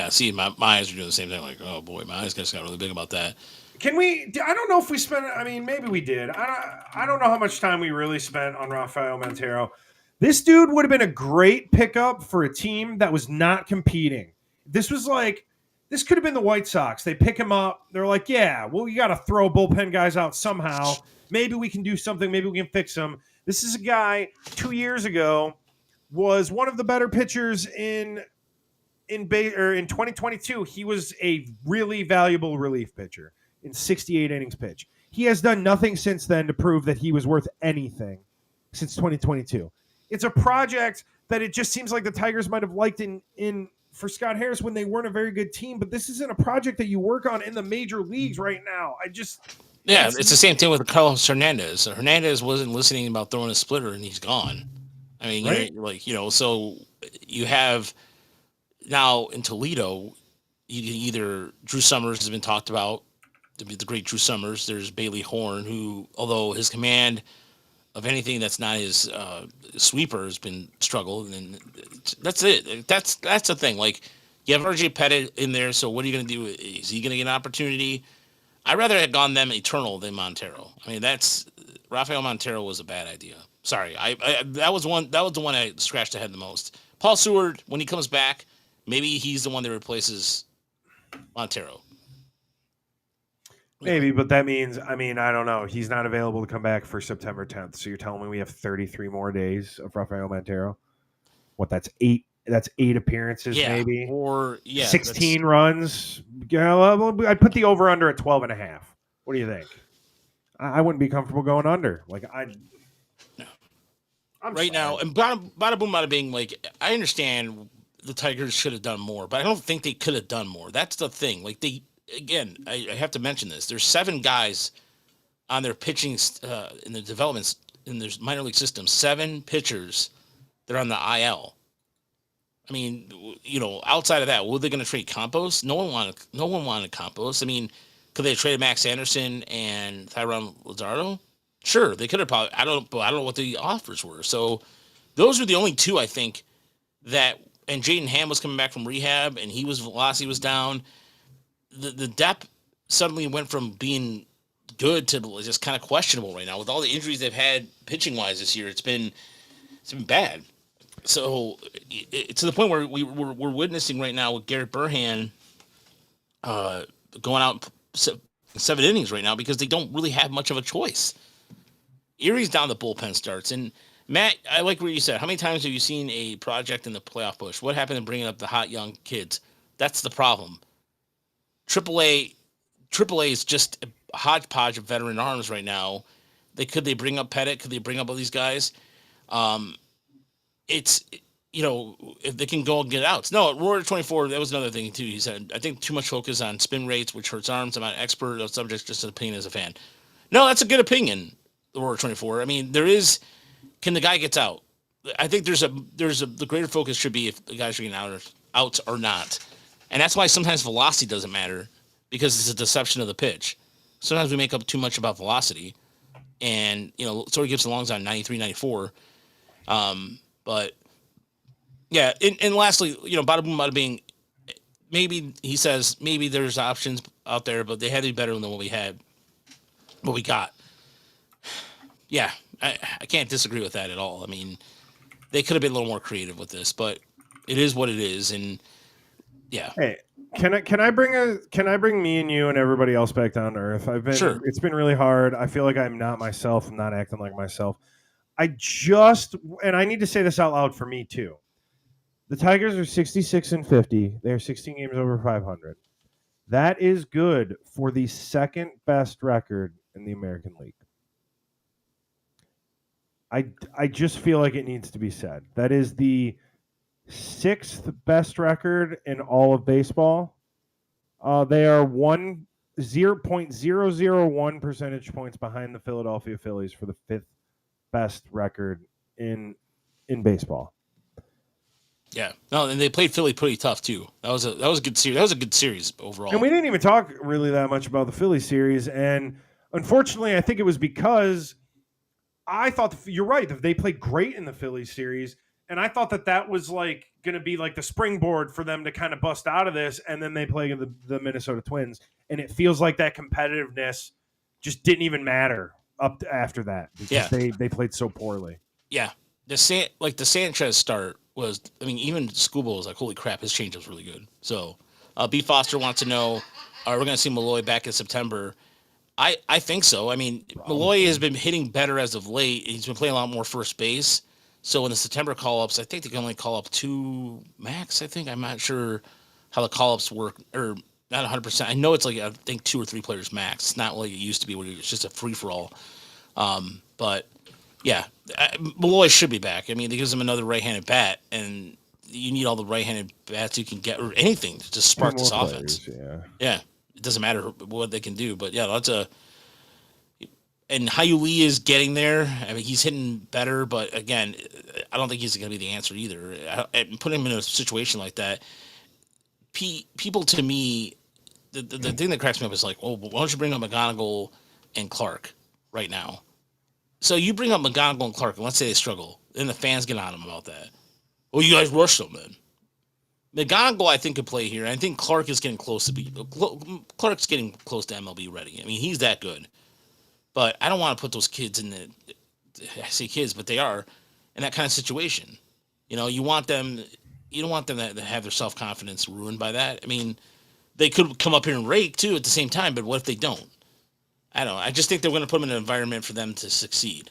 see, my eyes are doing the same thing. Like, oh boy, my eyes just got really big about that. Can we? I don't know if we spent. I mean, maybe we did. I don't know how much time we really spent on Rafael Montero. This dude would have been a great pickup for a team that was not competing. This could have been the White Sox. They pick him up. They're like, yeah, well, you got to throw bullpen guys out somehow. Maybe we can do something. Maybe we can fix him. This is a guy 2 years ago was one of the better pitchers in 2022. He was a really valuable relief pitcher in 68 innings pitch. He has done nothing since then to prove that he was worth anything since 2022. It's a project that it just seems like the Tigers might have liked in for Scott Harris when they weren't a very good team, but this isn't a project that you work on in the major leagues right now. Yeah, it's the same thing with Carlos Hernandez. Hernandez wasn't listening about throwing a splitter, and he's gone. I mean, right? So you have now in Toledo, either Drew Summers has been talked about, the great Drew Summers. There's Bailey Horn, who, although his command of anything that's not his sweeper has been struggled, and that's it. That's the thing. Like, you have RJ Pettit in there, so what are you going to do? Is he going to get an opportunity? I'd rather have gone them Eternal than Montero. I mean, Rafael Montero was a bad idea. Sorry, that was the one I scratched the head the most. Paul Seward, when he comes back, maybe he's the one that replaces Montero. Maybe, but that means, I don't know. He's not available to come back for September 10th. So you're telling me we have 33 more days of Rafael Montero? What, that's 8? That's 8 appearances, maybe? Or, 16 runs? I'd put the over-under at 12.5. What do you think? I wouldn't be comfortable going under. Like, I'm right now, and bada boom, bada bing, like, I understand the Tigers should have done more, but I don't think they could have done more. That's the thing. Like, I have to mention this. There's 7 guys on their pitching in the developments in their minor league system. 7 pitchers that are on the IL. I mean, outside of that, were they going to trade Campos? No one wanted Campos. I mean, could they have traded Max Anderson and Thyron Luzardo? Sure, they could have probably. I don't know what the offers were. So those were the only 2 I think that. And Jaden Ham was coming back from rehab, and velocity was down. The depth suddenly went from being good to just kind of questionable right now with all the injuries they've had pitching wise this year. It's been bad. So it's to the point where we're witnessing right now with Garrett Burhan going out 7 innings right now because they don't really have much of a choice. Erie's down the bullpen starts, and Matt, I like what you said. How many times have you seen a project in the playoff push? What happened to bringing up the hot young kids? That's the problem. AAA is just a hodgepodge of veteran arms right now. Could they bring up Pettit? Could they bring up all these guys? It's if they can go and get outs. No, Roar 24. That was another thing too. He said, I think too much focus on spin rates, which hurts arms. I'm not an expert of subjects, just an opinion as a fan. No, that's a good opinion. Roar 24. I mean, can the guy gets out? I think the greater focus should be if the guys are getting outs or not. And that's why sometimes velocity doesn't matter, because it's a deception of the pitch. Sometimes we make up too much about velocity. And, Tori Gibson Long's on 93, 94. But, yeah. And lastly, bada boom, bada bing, maybe he says maybe there's options out there, but they had to be better than what we got. Yeah, I can't disagree with that at all. I mean, they could have been a little more creative with this, but it is what it is. And, yeah. Hey, can I bring me and you and everybody else back down to earth? Sure. It's been really hard. I feel like I'm not myself. I'm not acting like myself. And I need to say this out loud for me too. The Tigers are 66-50. They're 16 games over 500. That is good for the second best record in the American League. I just feel like it needs to be said. That is the 6th best record in all of baseball. They are 0.001 percentage points behind the Philadelphia Phillies for the 5th best record in baseball. Yeah. No, and they played Philly pretty tough too. That was a good series. That was a good series overall. And we didn't even talk really that much about the Philly series. And unfortunately, I think it was because I thought you're right. They played great in the Phillies series. And I thought that was like going to be like the springboard for them to kind of bust out of this. And then they play the Minnesota Twins. And it feels like that competitiveness just didn't even matter up to after that. Because they played so poorly. Yeah. The Sanchez start was, I mean, even Scooble was like, holy crap, his change was really good. So B. Foster wants to know, are we going to see Malloy back in September? I think so. I mean, Malloy has been hitting better as of late. He's been playing a lot more first base. So in the September call-ups, I think they can only call up 2 max. I think I'm not sure how the call-ups work, or not 100%. I know it's like I think 2 or 3 players max. It's not like it used to be where it's just a free-for-all. But yeah, Malloy should be back. I mean, it gives him another right-handed bat, and you need all the right-handed bats you can get, or anything to just spark this offense. Yeah, it doesn't matter what they can do, but yeah, and Hyu Lee is getting there. I mean, he's hitting better, but again, I don't think he's going to be the answer either. And putting him in a situation like that, people to me, the thing that cracks me up is like, oh, why don't you bring up McGonigal and Clark right now? So you bring up McGonigal and Clark, and let's say they struggle, and the fans get on them about that. Well, you guys rushed them, man. McGonigal, I think, could play here. I think Clark is getting close to Clark's getting close to MLB ready. I mean, he's that good. But I don't want to put those kids in I say kids, but they are in that kind of situation. You know, you don't want them to have their self-confidence ruined by that. I mean, they could come up here and rake too at the same time, but what if they don't? I don't know. I just think they're going to put them in an environment for them to succeed.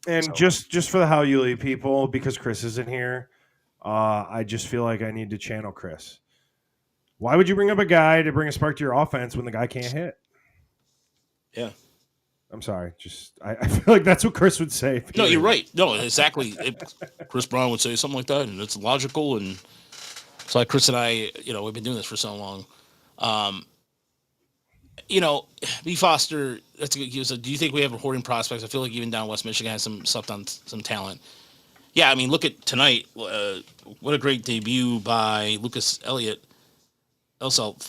And just for the Hyu Lee people, because Chris isn't here, I just feel like I need to channel Chris. Why would you bring up a guy to bring a spark to your offense when the guy can't hit? Yeah. I'm sorry. I feel like that's what Chris would say. No, you're right. No, exactly. Chris Brown would say something like that, and it's logical. And it's like Chris and I, we've been doing this for so long. B. Foster, that's a good cue. So do you think we have hoarding prospects? I feel like even down West Michigan has some talent. Yeah, I mean, look at tonight. What a great debut by Lucas Elliott. Elselt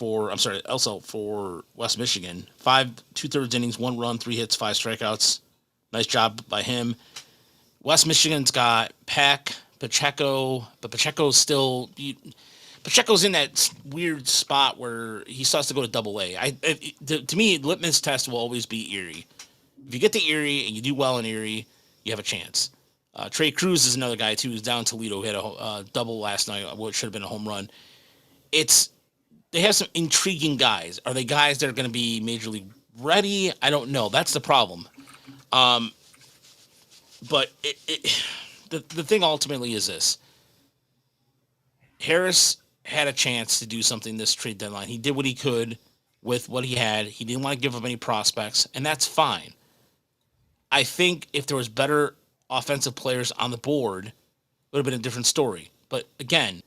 for West Michigan. 5 2/3 innings, 1 run, 3 hits, 5 strikeouts. Nice job by him. West Michigan's got Pacheco, but Pacheco's in that weird spot where he starts to go to Double-A. To me, litmus test will always be Erie. If you get to Erie and you do well in Erie, you have a chance. Trey Cruz is another guy too who's down in Toledo. He had a double last night, what should have been a home run. They have some intriguing guys. Are they guys that are going to be major league ready? I don't know. That's the problem. But the thing ultimately is this. Harris had a chance to do something this trade deadline. He did what he could with what he had. He didn't want to give up any prospects, and that's fine. I think if there was better offensive players on the board, it would have been a different story. But again,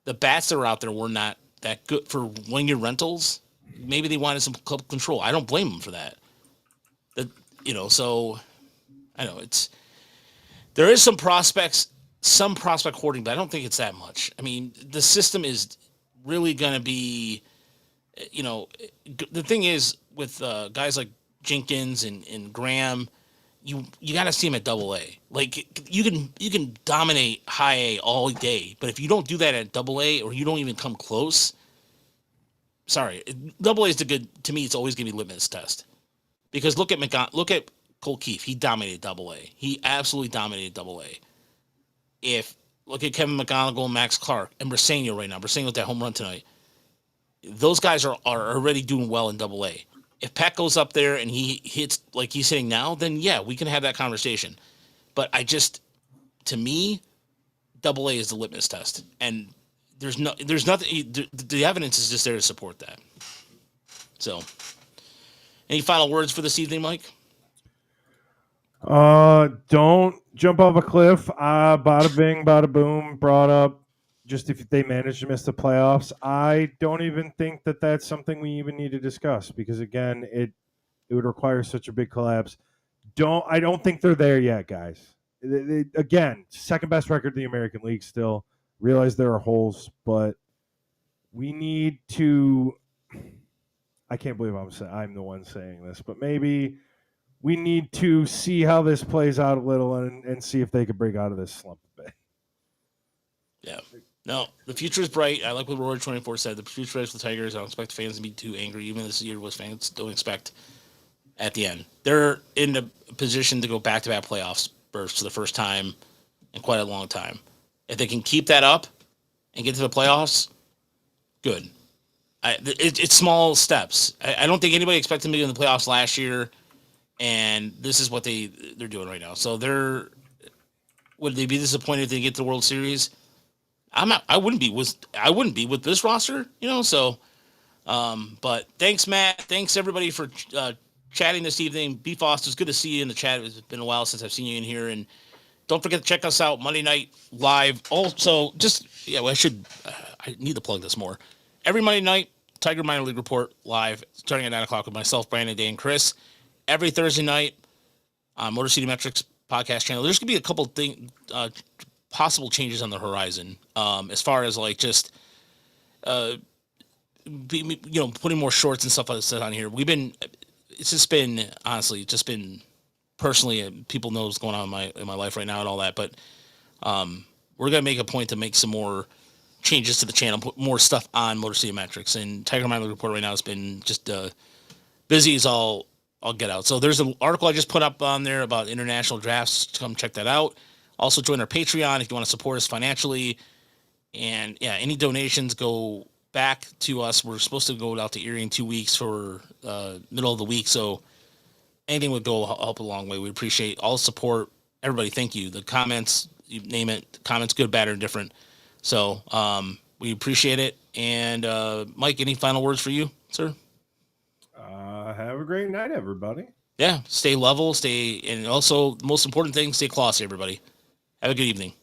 the bats that were out there were not that good for 1-year rentals. Maybe they wanted some club control. I don't blame them for that. So I know there is some prospect hoarding, but I don't think it's that much. I mean, the system is really going to be, the thing is with guys like Jenkins and Graham, you got to see them at Double-A. Like you can dominate High A all day, but if you don't do that at Double-A or you don't even come close, sorry, Double-A is to me. It's always going to be litmus test, because look at Cole Keefe. He dominated Double-A. He absolutely dominated Double-A. Look at Kevin McGonigal, Max Clark, and Briseño right now. Briseño with that home run tonight. Those guys are already doing well in Double-A. If Pat goes up there and he hits like he's hitting now, then yeah, we can have that conversation. But to me, Double-A is the litmus test, and there's nothing. The evidence is just there to support that. So, any final words for this evening, Mike? Don't jump off a cliff. Bada bing, bada boom. Brought up just if they manage to miss the playoffs. I don't even think that that's something we even need to discuss, because again, it would require such a big collapse. I don't think they're there yet, guys. Again, second best record in the American League still. Realize there are holes, but we need to. I can't believe I'm the one saying this, but maybe we need to see how this plays out a little and see if they could break out of this slump a bit. Yeah. No, the future is bright. I like what Rory 24 said. The future is for the Tigers. I don't expect fans to be too angry. Even this year was fans don't expect at the end. They're in a position to go back-to-back playoffs berths for the first time in quite a long time. If they can keep that up and get to the playoffs, good. It's small steps. I don't think anybody expected them to be in the playoffs last year, and this is what they're doing right now. So would they be disappointed if they get the World Series? I'm not. I wouldn't be with this roster, So, but thanks, Matt. Thanks everybody for chatting this evening. B. Foster's good to see you in the chat. It's been a while since I've seen you in here, and don't forget to check us out Monday night live. Also, I need to plug this more. Every Monday night, Tiger Minor League Report live, starting at 9:00 with myself, Brandon, Dan, Chris. Every Thursday night on Motor City Metrics podcast channel. There's gonna be a couple possible changes on the horizon, as far as like just putting more shorts and stuff like that on here. It's just been honestly just been personally, people know what's going on in my life right now and all that, but we're gonna make a point to make some more changes to the channel, put more stuff on Motor City Metrics, and Tiger Minor League Report right now has been just busy as all I'll get out. So there's an article I just put up on there about international drafts. Come check that out. Also join our Patreon if you want to support us financially. And yeah, any donations go back to us. We're supposed to go out to Erie in 2 weeks for middle of the week. So anything would go help a long way. We appreciate all the support. Everybody, thank you. The comments, you name it, comments good, bad, or different. So we appreciate it. And Mike, any final words for you, sir? Have a great night, everybody. Yeah, stay level, and also the most important thing, stay classy, everybody. Have a good evening.